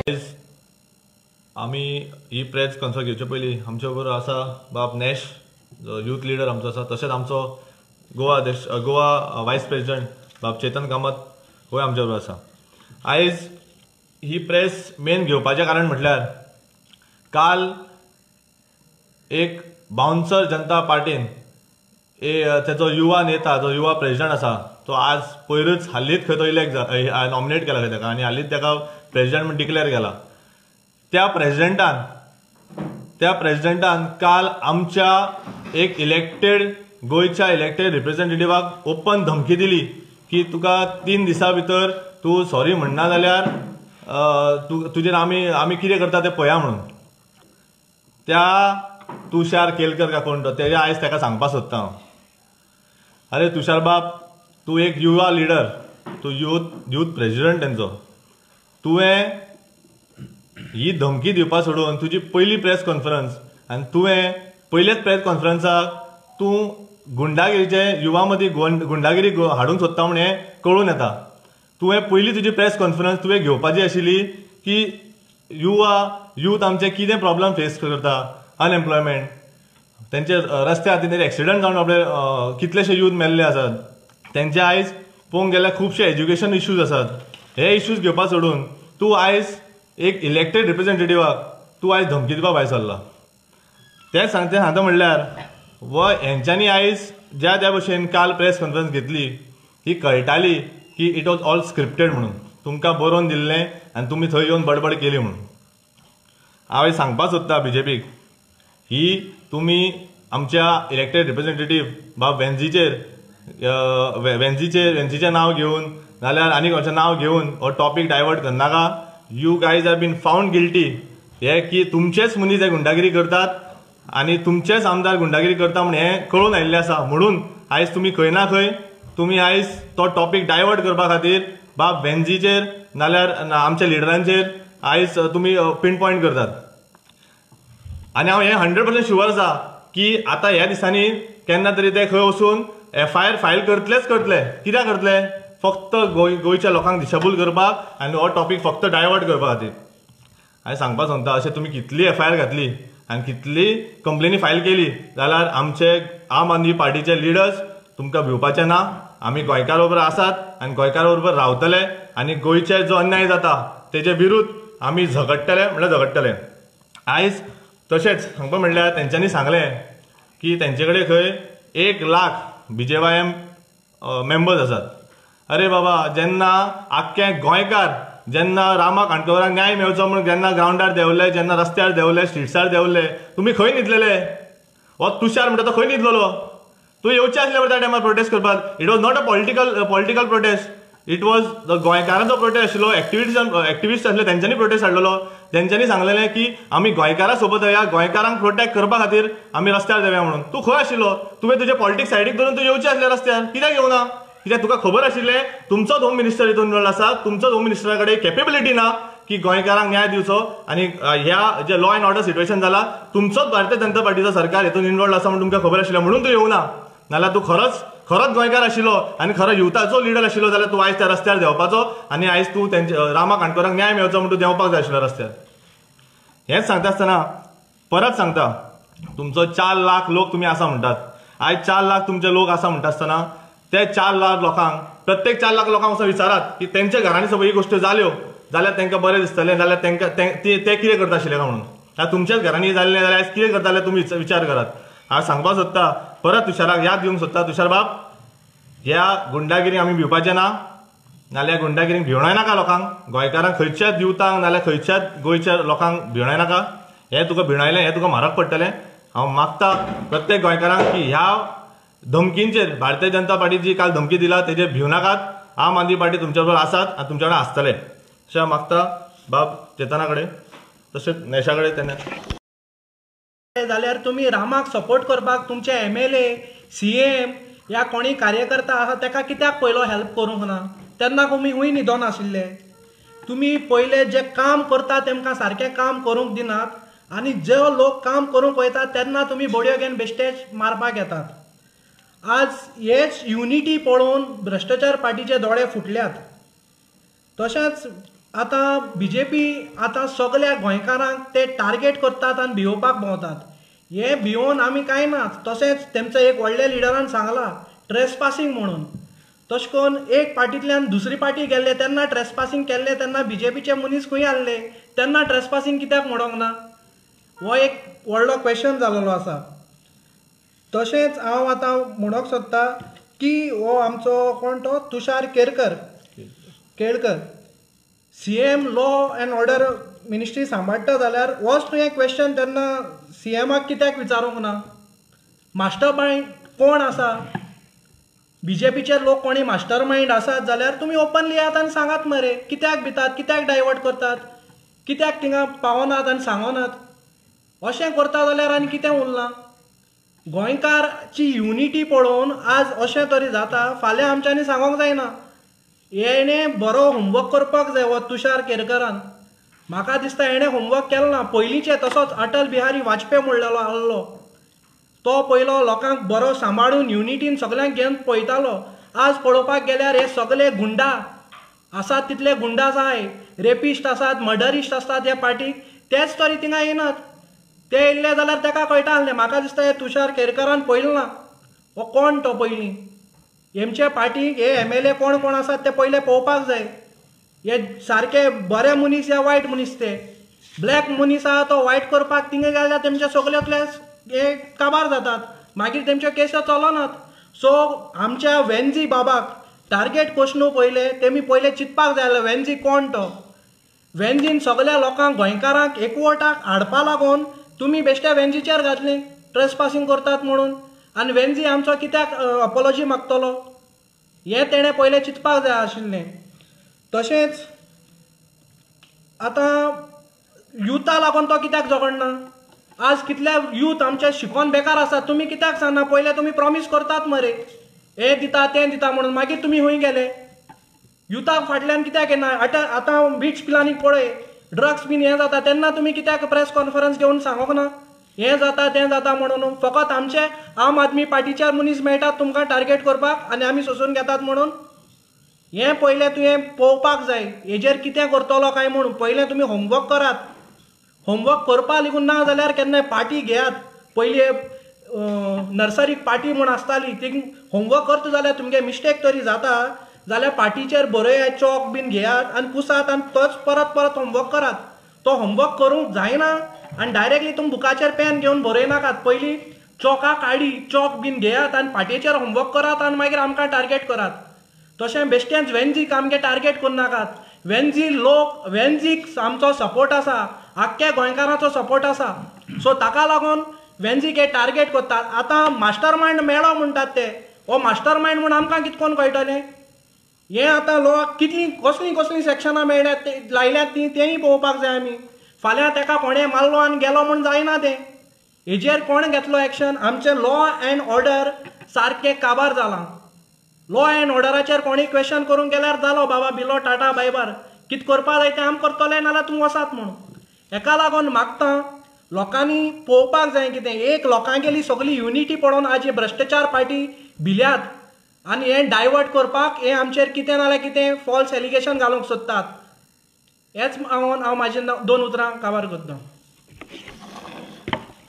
आमी ही press conference घेवचे पयलीं आमचे बरोबर आसा बाब नॅश यूथ लिडर आमचो आसा, तशेंच आमचो गोवा वायस प्रेसिडेंट बाब चेतन कामत होय आमचे बरोबर आसा. आयज ही प्रेस मेन घेवपाचें कारण म्हटल्यार काल एक बाउन्सर जनता पार्टीन तेचो युवा नेता जो युवा प्रेसिडेंट आसा तो आज पयरूच हालींच खंय तो इलेक्ट नॉमिनेट केला खंय ताका आनी हालींच ताका प्रेसिडेंट म्हूण डिक्लेअर केला. त्या प्रेसिडेंटान काल आमच्या एक गोंयच्या इलेक्टेड रिप्रेझेंटेटिव्हाक ओपन धमकी दिली की तुका 3 दिसां भितर तूं सॉरी म्हणना जाल्यार तुजेर आमी कितें करता तें पळया म्हणून. त्या तुषार केलकर काय कोण तो तेजे आयज ताका सांगपाक सोदता हांव. अरे तुषार बाब, तूं एक युवा लिडर, तूं यूथ प्रेसिडेंट तेंचो, तुवें ही धमकी दिवपा सोडून तुजी पयली प्रेस कॉन्फरन्स आनी तुवें पयलेच प्रेस कॉन्फरन्साक तूं गुंडागिरीचे युवा मदीं गुंडागिरी हाडूंक सोदता म्हूण हें कळून येता. तुवें पयली तुजी प्रेस कॉन्फरन्स तुवें घेवपाची आशिल्ली की यूथ आमचे कितें प्रॉब्लम फेस करता, अनएम्प्लॉयमेंट, तेंचे रस्त्या खातीर एक्सिडंट जावन आपले कितलेशे यूथ मेल्ले आसात, तेंचे आयज पळोवंक गेल्यार खुबशे एज्युकेशन इश्यूज आसात. हे इश्यूज घेवपा सोडून तूं आयज एक इलेक्टेड रिप्रेझेंटेटिव्हाक तूं आयज धमकी दिवपा भायर सरला. तें सांगता म्हणल्यार हेंच्यांनी आयज ज्या भशेन काल प्रेस कॉन्फरन्स घेतली ही कळटाली की इट वॉज ऑल स्क्रिप्टेड म्हणून, तुमकां बरोवन दिल्लें आनी तुमी थंय येवन बडबड केली म्हणून. हांव सांगपाक सोदता बीजेपीक, ही तुमी आमच्या इलेक्टेड रिप्रेझेंटेटिव्ह बाब वेन्झीचें नांव घेवन नाल्यार आनी खंयचें नांव घेवन हो टॉपीक डायवर्ट करनाका. You guys are been found guilty हे की तुमचेच मनीस हे गुंडागिरी करतात आनी तुमचेच आमदार गुंडागिरी करता म्हणून हें कळून आयिल्लें आसा. म्हणून आयज तुमी खंय ना खंय तुमी आयज तो टॉपीक डायवर्ट करपा खातीर बाब वेन्झीचेर नाल्यार आमच्या लिडरांचेर आयज तुमी पिन पॉयंट करतात. आनी हांव हें 100% शुअर आसा की आतां ह्या दिसांनी केन्ना तरी ते खंय वचून FIR फायल करतले. कित्याक करतले? फक्त गोंयच्या लोकांक दिशाभूल करपाक आनी हो टॉपीक फक्त डायवर्ट करपा खातीर. हांवें सांगपाक सोदता अशें तुमी कितली FIR घातली आनी कितली कंप्लेनी फायल केली जाल्यार आमचे आम आदमी पार्टीचे लिडर्स तुमकां भिवपाचे ना. आमी गोंयकार बरोबर आसात आनी गोंयकार बरोबर रावतले आनी गोंयचे जो अन्याय जाता तेजे विरूद्ध आमी झगडटले. आयज तशेंच सांगपा म्हणल्यार तेंच्यांनी सांगलें की तेंचे कडेन खंय 1 लाख BJYM मेंबर्स आसात. अरे बाबा, जेन्ना आख्खे गोंयकार जेन्ना रामा काणकोराक न्याय मेळचो म्हणून जेन्ना ग्रावंडार देंवले, जेन्ना रस्त्यार देंवले, स्ट्रिट्सार देंवले, तुमी खंय न्हिदलेले? हो तुषार म्हणटा तो खंय न्हिदलेलो? तूं येवचें आसलें त्या टायमार प्रोटेस्ट करपाक. It was not a political prostate, it was गोंयकारांचो प्रोटेस्ट आशिल्लो. एक्टिविस्ट आसले तेंच्यांनी प्रोटेस्ट हाडलेलो. तेंच्यांनी सांगलेलें की आमी गोंयकारां सोबत या, गोंयकारांक प्रोटेक्ट करपा खातीर आमी रस्त्यार देवया म्हणून. तूं खंय आशिल्लो? तुवें तुजे पॉलिटिक्स सायडीक दवरून तूं येवचें आसलें रस्त्यार. कित्याक येवना? कित्याक तुका खबर आशिल्लें तुमचोच होम मिनिस्टर हितून इन्वॉल्व आसा, तुमचोच होम मिनिस्टरा कडेन कॅपेबिलिटी ना की गोंयकारांक न्याय दिवचो. आनी ह्या जे लॉ अँड ऑर्डर सिच्युएशन जाला तुमचोच भारतीय जनता पार्टीचो सरकार हितून इन्वॉल्व आसा म्हणून तुमकां खबर आशिल्लें म्हणून तूं येवना. नाल्यार तूं खरोच गोंयकार आशिल्लो आनी खरो युथाचो लिडर आशिल्लो जाल्यार तूं आयज त्या रस्त्यार देंवपाचो आनी आयज तूं रामा काणकोरांक न्याय मेळचो म्हणून तूं देंवपाक जाय आशिल्लो रस्त्यार. हेंच सांगता आसतना परत सांगता, तुमचो 4 लाख लोक तुमी आसा म्हणटात. आयज 4 लाख तुमचे लोक आसा म्हणटा आसतना ते 4 लाख लोकांक, प्रत्येक 4 लाख लोकांक वचून विचारात की तेंच्या घरांनी सगळ्यो ही गोश्टी जाल्यो जाल्यार तेंकां बरें दिसतलें, जाल्यार ते कितें करता आशिल्ले काय म्हणून. तुमच्याच घरांनी जाल्लें जाल्यार आयज कितें करताले तुमी विचार करात. हांव सांगपाक सोदता, परत तुषाराक याद दिवंक सोदता, तुषार बाब, ह्या गुंडागिरीक आमी भिवपाचें ना, नाल्यार गुंडागिरीक भिवणाय नाका लोकांक. गोंयकारांक खंयच्याच युथांक नाल्यार खंयच्याच गोंयच्या लोकांक भिवणाय नाका. हें तुका भिवणायलें हें तुका म्हारग पडटलें. हांव मागता प्रत्येक गोंयकारांक की ह्या धमकींचेर भारतीय जनता पार्टी जी काल धमकी दिला तेजेर भिवनाकात. आम आदमी पार्टी तुमच्या बरोबर आसात आनी तुमच्या कडेन आसतले. अशें हांव मागता बाब चेतना कडेन, तशेंच नेशा कडेन. तेन्ना जाल्यार तुमी रामाक सपोर्ट करपाक तुमचे MLA, CM या कोणी कार्यकर्ता आसा ताका कित्याक पयलो हेल्प करूंक ना? तेन्ना तुमी हूंय न्हिदोन आशिल्ले. तुमी पयले जे काम करता तेमकां सारकें काम करूंक दिनात आनी जे लोक काम करूंक वयतात तेन्ना तुमी बडयो घेवन बेश्टेच मारपाक येतात. आज हेच युनिटी पळोवन भ्रष्टाचार पार्टीचे दोळे फुटल्यात. तशेंच आतां BJP आतां सगळ्या गोंयकारांक ते टार्गेट करतात आनी भिवपाक भोंवतात. हे भिवून आमी कांय नात. तशेंच तेमच्या एक व्हडल्या लिडरान सांगलां ट्रेसपासींग म्हणून. तशें करून एक पार्टींतल्यान दुसरी पार्टी गेल्ले तेन्ना ट्रेसपासींग केल्ले तेन्ना BJPचे मनीस खंय आसले तेन्ना ट्रेसपासींग कित्याक म्हणोंक ना? हो एक व्हडलो क्वेश्चन जाल्लो आसा. तशेंच हांव आतां म्हणोंक सोदतां की हो आमचो कोण तो Tushar Kelkar CM law and order ministry सांबाळटा जाल्यार होच तुवें क्वेश्चन तेन्ना CMाक कित्याक विचारूंक ना? मास्टर मायंड कोण आसा? BJPचे लोक कोणी मास्टर मायंड आसात जाल्यार तुमी ओपनली येयात आनी सांगात मरे कित्याक भितात, कित्याक डायवर्ट करतात, कित्याक थिंगा पावनात आनी सांगनात. अशें करता जाल्यार आनी कितें उरलां? गोंयकारची युनिटी पळोवन आज अशें तरी जाता. फाल्यां आमच्यांनी सांगोंक जायना. हेणें बरो होमवर्क करपाक जाय. हो तुषार केरकरान म्हाका दिसता हेणें होमवर्क केलो ना. पयलींचे तसोच अटल बिहारी वाजपेयी म्हणलेलो आसलो तो पयलो लोकांक बरो सांबाळून युनिटीन सगळ्यांक घेवन पळयतालो. आज पळोवपाक गेल्यार हे सगळे गुंडा आसात तितले गुंडासाय, रेपिस्ट आसात, मर्डरिस्ट आसतात ह्या पार्टीक, तेच तरी थिंगा येनात. ते येयल्ले जाल्यार ताका कळटा आसलें. म्हाका दिसता हे तुषार केरकरान पळयलो ना. हो कोण तो पयलीं हेमचे पार्टीक हे MLA कोण कोण आसात ते पयले पळोवपाक जाय. हे सारके बरे मनीस या वायट मनीस ते. ब्लॅक मनीस आहा तो वायट करपाक थिंगा गेल्यार तेमचे सगळ्यातले हे काबार जातात. मागीर तेमच्यो केसो चलनात. सो आमच्या वेन्झी बाबाक टार्गेट कोश्नू पयले तेमी पयले चिंतपाक जाय आसलें वेन्झी कोण तो. वेन्झीन सगळ्या लोकांक गोंयकारांक एकवटाक हाडपा लागून तुमी बेश्ट्या वेन्झीचेर घातलें ट्रेसपासींग करतात म्हणून. आनी वेन्झी आमचो कित्याक अपॉलॉजी मागतलो हें तेणें पयलें चिंतपाक जाय आशिल्लें. तशेंच आतां युथा लागून तो कित्याक झगडना? आज कितले यूथ आमचे शिकोन बेकार आसात. तुमी कित्याक सांगना? पयले तुमी प्रॉमीस करतात मरे हे दिता तें दिता म्हणून, मागीर तुमी खंय गेले? युथाक फाटल्यान कित्याक येना? आतां बीच प्लॅनिंग पळय, ड्रग्स बीन हें जाता तेन्ना तुमी कित्याक प्रेस कॉन्फरन्स घेवन सांगोंक ना हें जाता तें जाता म्हणून? फकत आमचे आम आदमी पार्टीचे मनीस मेळटात तुमकां टार्गेट करपाक आनी आमी सोंसून घेतात म्हणून. हें पयलें तुवें पळोवपाक जाय हेजेर कितें करतलो काय म्हणून. पयलें तुमी होमवर्क करात. होमवर्क करपा लेगून ना जाल्यार केन्नाय पार्टी घेयात. पयलीं नर्सरीक पार्टी म्हूण आसताली ती होमवर्क करता जाल्यार तुमगे मिस्टेक तरी जाता जाल्यार पार्टीचेर बरयात, चॉक बीन घेयात आनी पुसात आनी तोच परत परत होमवर्क करात. तो होमवर्क करूंक जायना आनी डायरेक्टली तुमी बुकाचेर पेन घेवन बरयनाकात. पयलीं चॉका काडी चॉक बीन घेयात आनी पाटयेचेर होमवर्क करात आनी मागीर आमकां टार्गेट करात. तशें बेश्टेंच वेन्झीक आमगे टार्गेट करनाकात. वेन्झीक आमचो सपोर्ट आसा, आख्ख्या गोंयकारांचो सपोर्ट आसा. सो ताका लागून वेन्झीक हे टार्गेट करतात. आतां मास्टर मायंड मेळ्ळो म्हणटात ते. हो मास्टर मायंड म्हूण आमकां कितकोन कळटलें? हें आतां लोक कसलीं कसलीं सेक्शनां मेळ्ळ्यात ते लायल्यात तेंय पळोवपाक जाय आमी. फाल्यां ताका कोणें मारलो आनी गेलो म्हूण जायना तें. हेजेर कोण घेतलो एक्शन? आमचें लॉ अँड ऑर्डर सारकें काबार जालां. लॉ अँड ऑर्डराचेर कोणी क्वेश्चन करूंक गेल्यार जालो बाबा बिलो टाटा बायबार. कितें करपा जाय तें आमी करतले नाल्यार तुमी वसात म्हणून. हेका लागून मागता लोकांनी पळोवपाक जाय कितें. एक लोकांगेली सगळी युनिटी पळोवन आज ही भ्रश्टाचार पार्टी भिल्यात आनी हें डायवर्ट करपाक हे आमचेर कितें नाल्यार कितें फॉल्स एलिगेशन घालूंक सोदतात. हेच हांव म्हाजे 2 उतरां काबार करता.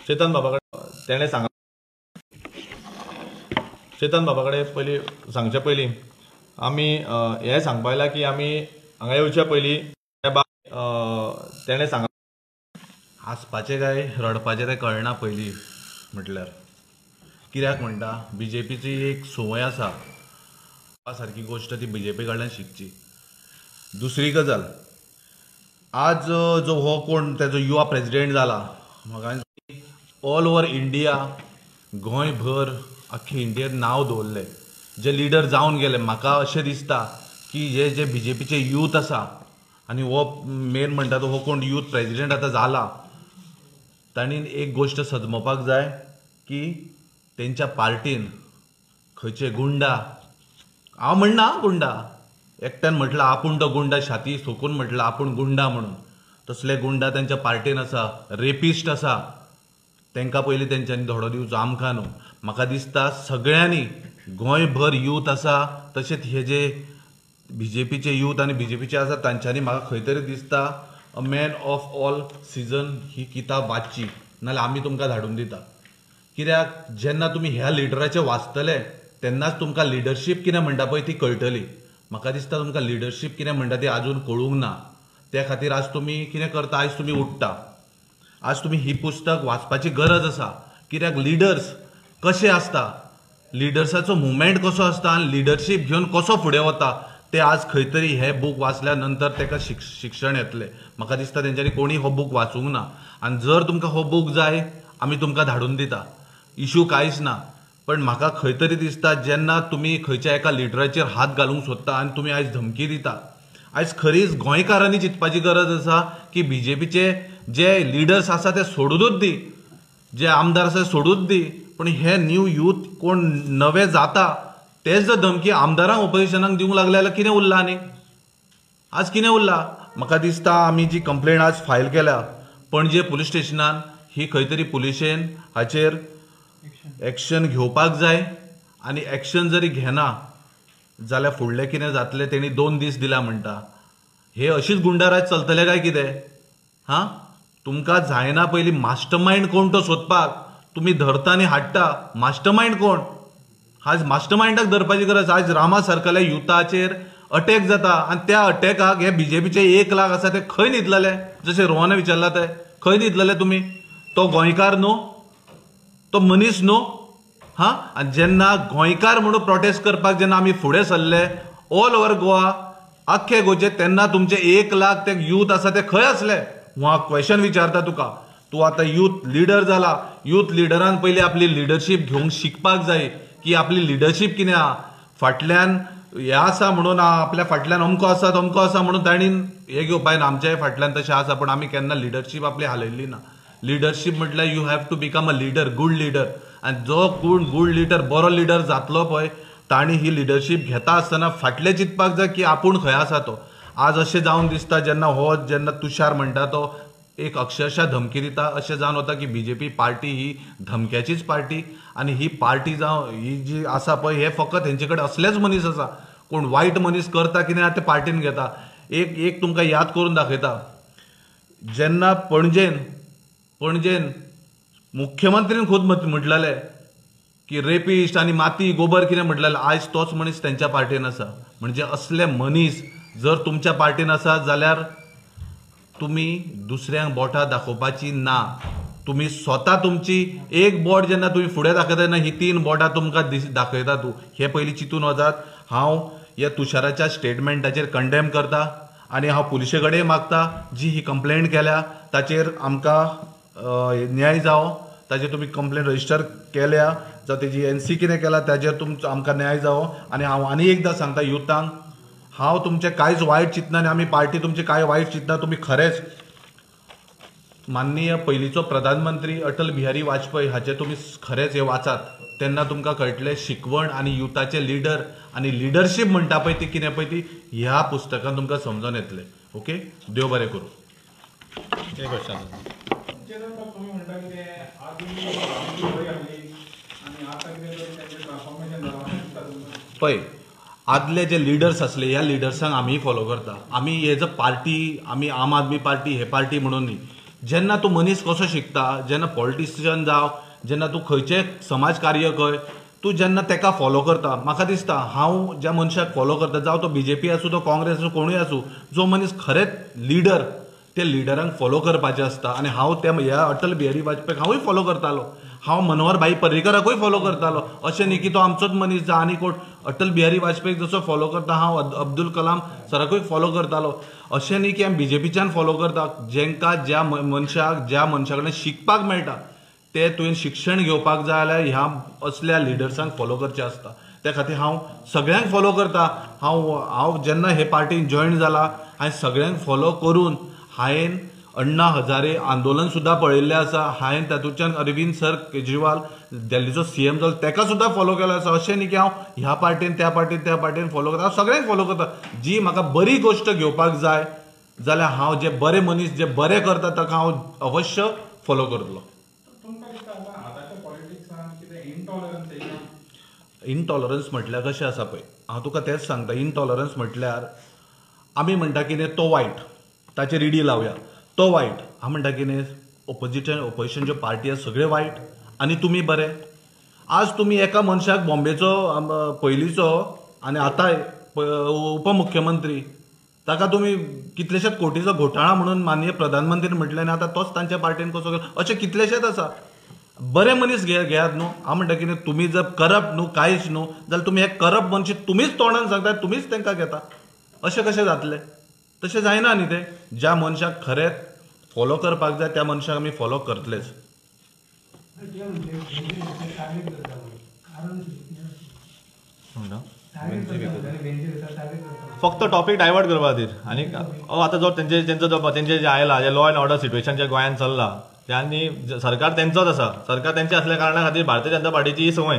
चेतन बाबा कडेन तेणें सांगलें. चेतन बाबा कडेन पयलीं सांगचे पयलीं आमी हें सांगपा लायला की आमी हांगा येवच्या पयलीं तेणें सांगलें हांसपाचें काय रडपाचें तें कळना पयलीं म्हटल्यार. कित्याक म्हणटा BJPची एक संवय आसा सारकी गोश्ट ती BJP कडल्यान शिकची. दुसरी गजाल आज जो हो कोण तेजो युवा प्रेसिडेंट जाला म्हाका ऑल ओव्हर इंडिया गोंयभर आख्खे इंडियेंत नांव दवरलें. जे लिडर जावन गेले म्हाका अशें दिसता की हे जे BJPचे यूथ आसा आनी हो मेन म्हणटा तो हो कोण यूथ प्रेसिडेंट आतां जाला तांणी एक गोश्ट सजमोवपाक जाय की तेंच्या पार्टीन खंयचे गुंडा, हांव म्हणना गुंडा, एकट्यान म्हटलं आपूण तो गुंडा, छाती सोकून म्हटलं आपूण गुंडा म्हणून, तसले गुंडा तेंच्या पार्टीन आसा, रेपिस्ट आसा, तांकां पयलीं तेंच्यांनी धडो दिवचो आमकां न्हू. म्हाका दिसता सगळ्यांनी गोंयभर यूथ आसा तशेंच हे जे बीजेपीचे यूथ आनी बीजेपीचे आसा तांच्यांनी म्हाका खंय तरी दिसता a man of all season ही किताब वाचची, नाल्यार आमी तुमकां धाडून दिता. कित्याक जेन्ना तुमी ह्या लिडराचे वाचतले तेन्नाच तुमकां लिडरशीप कितें म्हणटा पळय ती कळटली. म्हाका दिसता तुमकां लिडरशीप कितें म्हणटा ती आजून कळूंक ना. त्या खातीर आज तुमी कितें करता, आयज तुमी उठ्ठा, आज तुमी ही पुस्तक वाचपाची गरज आसा. कित्याक लिडर्स कशे आसता, लिडर्साचो मुवमेंट कसो आसता आनी लिडरशीप घेवन कसो फुडें वता ते आज खंय तरी हे बूक वाचल्या नंतर ताका शिक्षण येतलें. म्हाका दिसता तेंच्यांनी कोणी हो बूक वाचूंक ना. आनी जर तुमकां हो बूक जाय आमी तुमकां धाडून दिता, इश्यू कांयच ना. पण म्हाका खंय तरी दिसता जेन्ना तुमी खंयच्या एका लिडराचेर हात घालूंक सोदता आनी तुमी आयज धमकी दिता, आयज खरीच गोंयकारांनी चिंतपाची गरज आसा की बीजेपीचे जे लिडर्स आसा ते सोडूनच दी, जे आमदार आसा ते सोडूच दी, पण हे न्यू यूथ कोण नवे जाता तेच जर धमकी आमदारांक ऑपोजिशनाक दिवंक लागले जाल्यार कितें उरला आनी आज कितें उरला. म्हाका दिसता आमी जी कंप्लेंट आज फायल केल्या पणजे पुलीस स्टेशनान, ही खंय तरी पुलिशेन हाचेर एक्शन घेवपाक जाय. आनी एक्शन जरी घेना जाल्यार फुडलें कितें जातलें तेणी 2 दीस दिला म्हणटा. हे अशीच गुंडाराज चलतले काय कितें? हां, तुमकां जायना पयलीं मास्टरमाइंड कोण तो सोदपाक. तुमी धरता आनी हाडटा, मास्टरमाइंड कोण? आज मास्टरमाइंडाक धरपाची गरज. आज रामा सारकल्या युथाचेर अटॅक जाता आनी त्या अटॅकाक हे बीजेपीचे 1 लाख आसा ते खंय न्हिदलेले? जशें रोहनान विचारला ते खंय न्हिदलेले तुमी? तो गोंयकार न्हू, तो मनीस न्हू. हां, आनी जेन्ना गोंयकार म्हणून प्रोटेस्ट करपाक जेन्ना आमी फुडें सरले ऑल ओव्हर गोवा, आख्खे गोंयचे, तेन्ना तुमचे 1 लाख ते यूथ आसा ते खंय आसले? हांव क्वेश्चन विचारता तुका. तूं आतां यूथ लिडर जाला, यूथ लिडरान पयलीं आपली लिडरशीप घेवंक शिकपाक जाय की आपली लिडरशीप कितें आहा. फाटल्यान हें आसा म्हणून आपल्या फाटल्यान अमको आसा तमको आसा म्हणून तांणी हें घेवपाक ना. आमच्याय फाटल्यान तशें आसा, पण आमी केन्ना लिडरशीप आपली हालयल्ली ना. लिडरशीप म्हटल्यार you have to become a leader, good leader. आनी जो गूड लिडर, बरो लिडर जातलो पळय, तांणी ही लिडरशीप घेता आसतना फाटलें चिंतपाक जाय की आपूण खंय आसा तो. आज अशें जावन दिसता जेन्ना तुषार म्हणटा तो एक अक्षरशः धमकी दिता, अशें जावन वता की बीजेपी पार्टी ही धमक्याचीच पार्टी. आनी ही पार्टी जावं ही जी आसा पळय हे फकत हेंचे कडेन असलेच मनीस आसा कोण वायट मनीस करता कितें ते पार्टीन घेता. एक तुमकां याद करून दाखयता. जेन्ना पणजेन मुख्यमंत्रीन खूद म्हटलेले की रेपिस्ट आनी माती गोबर कितें म्हटलेलें, आयज तोच मनीस तेंच्या पार्टीन आसा. म्हणजे असले मनीस जर तुमच्या पार्टीन आसा जाल्यार तुमी दुसऱ्यांक बोटां दाखोवपाची ना. तुमी स्वता तुमची एक बोट जेन्ना तुमी फुडें दाखयता तेन्ना ही 3 बोटां तुमकां दाखयता. तूं हे पयलीं चिंतून वचात. हांव ह्या तुषाराच्या स्टेटमेंटाचेर कंडेम करता आनी हांव पुलिशे कडेन मागता जी ही कंप्लेंट केल्या ताचेर आमकां न्याय जावो. ताचेर तुमी कंप्लेंट रजिस्टर केल्या जावं तेजी NC कितें केला ताचेर तुमचो आमकां न्याय जावो. आनी हांव आनी एकदां सांगता युथांक, हांव तुमचें कांयच वायट चिंतना आनी आमी पार्टी तुमची कांय वायट चिंतना. तुमी खरेंच माननीय पयलींचो प्रधानमंत्री अटल बिहारी वाजपेयी हाचे तुमी खरेंच हे वाचात, तेन्ना तुमकां कळटलें शिकवण आनी युथाचे लिडर आनी लिडरशीप म्हणटा पळय ती कितें पळय ती ह्या पुस्तकान तुमकां समजून येतलें. ओके, देव बरें करूं. एक क्वेश्चन पळय, आदले जे लिडर्स असले ह्या लिडर्सांक आमी फॉलो करता. आमी हेज अ पार्टी, आमी आम आदमी पार्टी हे पार्टी म्हणून न्ही. जेन्ना तूं मनीस कसो शिकता, जेन्ना पॉलिटिशियन जावं, जेन्ना तूं खंयचें समाज कार्य कर, तूं जेन्ना तेका फॉलो करता, म्हाका दिसता हांव ज्या मनशाक फॉलो करता, जावं तो बीजेपी आसूं तो काँग्रेस आसूं कोणूय आसूं, जो मनीस खरेंच लिडर, त्या लिडरांक फॉलो करपाचें आसता. आनी हांव त्या ह्या अटल बिहारी वाजपेयीक हांवूय फॉलो करतालो. हांव मनोहर भाई पर्रीकराकूय फॉलो करतालो. अशें न्ही की तो आमचोच मनीस जा आनी कोण. अटल बिहारी वाजपेयीक जसो फॉलो करता हांव अब्दुल कलाम सराकूय फॉलो करतालो. अशें न्ही की हांव बीजेपीच्यान फॉलो करता. जेंकां ज्या मनशा कडेन शिकपाक मेळटा ते तुवें शिक्षण घेवपाक जाय जाल्यार ह्या असल्या लिडर्सांक फॉलो करचें आसता. त्या खातीर हांव सगळ्यांक फॉलो करता. हांव जेन्ना हे पार्टीन जॉयन जाला हांवें सगळ्यांक फॉलो करून हांवें अण्णा हजारे आंदोलन सुद्दां पळयल्लें आसा. हांवें तातूंतल्यान अरविंद सर केजरीवाल दिल्लीचो CM जालो ताका सुद्दां फॉलो केलो आसा. अशें न्ही की हांव ह्या पार्टीन त्या पार्टीन फॉलो करता. हांव सगळ्यांक फॉलो करता. जी म्हाका बरी गोश्ट घेवपाक जाय जाल्यार हांव जे बरे मनीस जे बरें करता ताका हांव अवश्य फॉलो करतलो. इनटॉलरन्स म्हटल्यार कशें आसा पळय, हांव तुका तेंच सांगता. इनटॉलरन्स म्हटल्यार आमी म्हणटा कितें तो वायट, ताचेर ईडी लावया, तो वायट. हांव म्हणटा कितें ओपोजिशन ज्यो पार्टी आसा सगळे वायट आनी तुमी बरे. आज तुमी एका मनशाक बॉम्बेचो पयलींचो आनी आतां उपमुख्यमंत्री ताका तुमी कितलेशेच कोटीचो घोटाळा म्हणून माननीय प्रधानमंत्री म्हटले आनी आतां तोच तांच्या पार्टीन कसो गेलो. अशें कितलेशेच आसा. बरे मनीस घेयात न्हू. हांव म्हणटा कितें तुमी जर करप्ट न्हू कांयच न्हू जाल्यार तुमी हे करप्ट मनशी तुमीच तोंडान सांगता, तुमीच तांकां घेता. अशें कशें जातलें? तशें जायना न्ही तें. ज्या मनशाक खरेंच फॉलो करपाक जाय त्या मनशाक आमी फॉलो करतलेच. फक्त टॉपिक डायवर्ट करपा खातीर. आनी आतां जो तेंचे जे आयला जे लॉ अँड ऑर्डर सिच्युएशन जे गोंयांत चल्लां त्यांनी सरकार तेंचोच आसा. सरकार तेंचे असल्या कारणां खातीर भारतीय जनता पार्टीची ही संवय.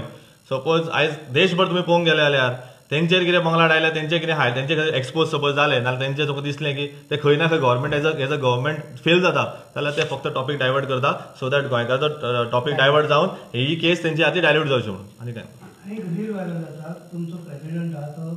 सपोज आयज देशभर तुमी पळोवंक गेले जाल्यार तेंचेर कितें बंगलाट आयले, तेंचे कितें तेंचे एक्सपोज सपोज जाले नाल्यार तेंचे तुका दिसलें की ते खंय ना खंय government as a government fail जाता जाल्यार ते फक्त टॉपिक डायवर्ट करता सो दॅट गोंयकारचो टॉपिक डायवर्ट जावन ही केस तेंची खातीर डायल्यूट जावची म्हणून. आनी काय रील व्हायरल जाता तुमचो प्रेसिडेंट आहा तो